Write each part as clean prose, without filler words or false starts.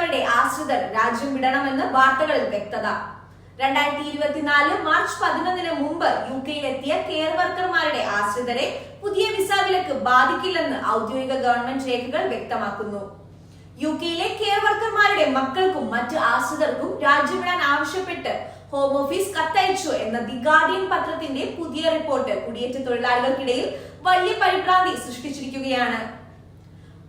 വന്നവരുടെ ആശ്രിതർ രാജ്യം വിടണമെന്ന് വാർത്തകളിൽ വ്യക്തത. 2024 മാർച്ച് 11 മുമ്പ് UK-യിലെത്തിയ കെയർ വർക്കർമാരുടെ ആശ്രിതരെ പുതിയ വിസ വിലക്ക് ബാധിക്കില്ലെന്ന് ഔദ്യോഗിക ഗവൺമെന്റ് രേഖകൾ വ്യക്തമാക്കുന്നു. UK-യിലെ കെയർ വർക്കർമാരുടെ മക്കൾക്കും മറ്റ് ആശ്രിതർക്കും രാജ്യം വിടാൻ ആവശ്യപ്പെട്ട് ഹോം ഓഫീസ് കത്തയച്ചു എന്ന ദി ഗാർഡിയൻ പത്രത്തിന്റെ പുതിയ റിപ്പോർട്ട് കുടിയേറ്റ തൊഴിലാളികൾക്കിടയിൽ വലിയ പരിഭ്രാന്തി സൃഷ്ടിച്ചിരിക്കുകയാണ്.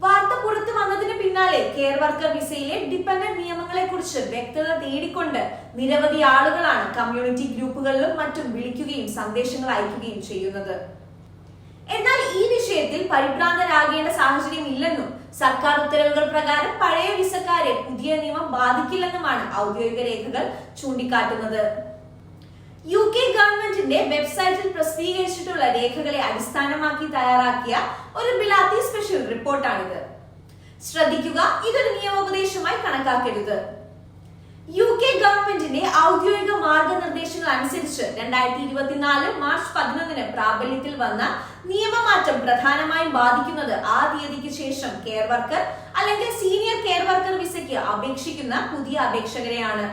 വാർത്ത പുറത്തു വന്നതിന് പിന്നാലെ കെയർ വർക്കർ വിസയിലെ ഡിപെൻഡന്റ് നിയമങ്ങളെ കുറിച്ച് വ്യക്തത തേടിക്കൊണ്ട് നിരവധി ആളുകളാണ് കമ്മ്യൂണിറ്റി ഗ്രൂപ്പുകളിലും മറ്റും വിളിക്കുകയും സന്ദേശങ്ങൾ അയക്കുകയും ചെയ്യുന്നത്. എന്നാൽ ഈ വിഷയത്തിൽ പരിഭ്രാന്തരാകേണ്ട സാഹചര്യം ഇല്ലെന്നും സർക്കാർ ഉത്തരവുകൾ പ്രകാരം പഴയ വിസക്കാരെ പുതിയ നിയമം ബാധിക്കില്ലെന്നുമാണ് ഔദ്യോഗിക രേഖകൾ ചൂണ്ടിക്കാട്ടുന്നത്. UK ഗവൺമെന്റിന്റെ വെബ്സൈറ്റിൽ പ്രസിദ്ധീകരിച്ചിട്ടുള്ള രേഖകളെ അടിസ്ഥാനമാക്കി തയ്യാറാക്കിയ ഒരു ബിലാത്തി സ്പെഷ്യൽ റിപ്പോർട്ടാണിത്. ശ്രദ്ധിക്കുക, ഇതൊരു നിയമോപദേശമായി കണക്കാക്കരുത്. UK ഗവൺമെന്റിന്റെ ഔദ്യോഗിക മാർഗനിർദ്ദേശങ്ങൾ അനുസരിച്ച് 2024 മാർച്ച് 11 പ്രാബല്യത്തിൽ വന്ന നിയമമാറ്റം പ്രധാനമായും ബാധിക്കുന്നത് ആ തീയതിക്ക് ശേഷം കെയർ വർക്കർ അല്ലെങ്കിൽ സീനിയർ കെയർ വർക്കർ വിസയ്ക്ക് അപേക്ഷിക്കുന്ന പുതിയ അപേക്ഷകരെയാണ്.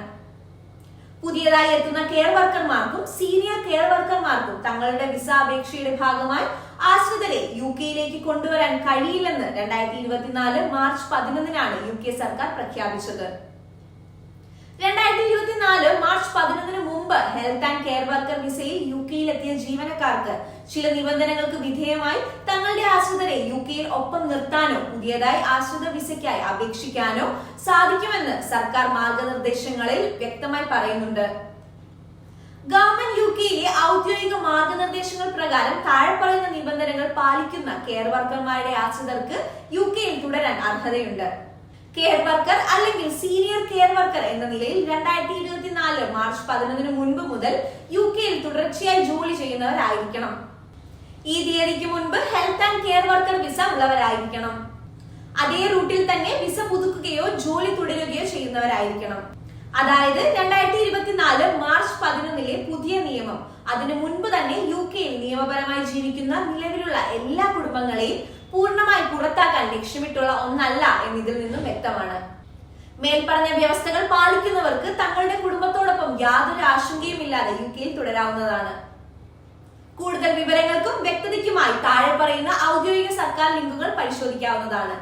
പുതിയതായി എത്തുന്ന കെയർ വർക്കർമാർക്കും സീനിയർ കെയർ വർക്കർമാർക്കും തങ്ങളുടെ വിസ അപേക്ഷയുടെ ഭാഗമായി ആശ്രിതരെ UK-യിലേക്ക് കൊണ്ടുവരാൻ കഴിയില്ലെന്ന് 2024 മാർച്ച് 11 UK സർക്കാർ പ്രഖ്യാപിച്ചത്. 2024 മാർച്ച് 11 മുമ്പ് ഹെൽത്ത് ആൻഡ് കെയർ വർക്കർ വിസയിൽ UK-യിലെത്തിയ ജീവനക്കാർക്ക് ചില നിബന്ധനകൾക്ക് വിധേയമായി തങ്ങളുടെ ആശ്രിതരെ UK-യിൽ ഒപ്പം നിർത്താനോ പുതിയതായി ആശ്രിത വിസയ്ക്കായി അപേക്ഷിക്കാനോ സാധിക്കുമെന്ന് സർക്കാർ മാർഗനിർദ്ദേശങ്ങളിൽ വ്യക്തമായി പറയുന്നുണ്ട്. ഗവൺമെന്റ് UK-യിലെ ഔദ്യോഗിക മാർഗനിർദ്ദേശങ്ങൾ പ്രകാരം താഴെ പറയുന്ന നിബന്ധനകൾ പാലിക്കുന്ന കെയർ വർക്കർമാരുടെ ആശ്രിതർക്ക് UK-യിൽ തുടരാൻ അർഹതയുണ്ട്. കെയർ വർക്കർ അല്ലെങ്കിൽ സീനിയർ കെയർ വർക്കർ എന്ന നിലയിൽ 2024 മാർച്ച് 11 മുൻപ് മുതൽ UK-യിൽ തുടർച്ചയായി ജോലി ചെയ്യുന്നവരായിരിക്കണം. ഈ തീയതിക്ക് മുൻപ് health and care worker visa ഉള്ളവരായിരിക്കണം. അതേ റൂട്ടിൽ തന്നെ വിസ പുതുക്കുകയോ ജോലി തുടരുകയോ ചെയ്യുന്നവരായിരിക്കണം. അതായത് 2024 മാർച്ച് 11 പുതിയ നിയമം അതിനു മുൻപ് തന്നെ UK-യിൽ നിയമപരമായി ജീവിക്കുന്ന നിലവിലുള്ള എല്ലാ കുടുംബങ്ങളെയും പൂർണ്ണമായി പുറത്താക്കാൻ ലക്ഷ്യമിട്ടുള്ള ഒന്നല്ല എന്നിതിൽ നിന്നും വ്യക്തമാണ്. മേൽപ്പറഞ്ഞ വ്യവസ്ഥകൾ പാലിക്കുന്നവർക്ക് തങ്ങളുടെ കുടുംബത്തോടൊപ്പം യാതൊരു ആശങ്കയുമില്ലാതെ UK-യിൽ തുടരാവുന്നതാണ്. കൂടുതൽ വിവരങ്ങൾക്കും വ്യക്തതയ്ക്കുമായി താഴെ പറയുന്ന ഔദ്യോഗിക സർക്കാർ ലിങ്കുകൾ പരിശോധിക്കാവുന്നതാണ്.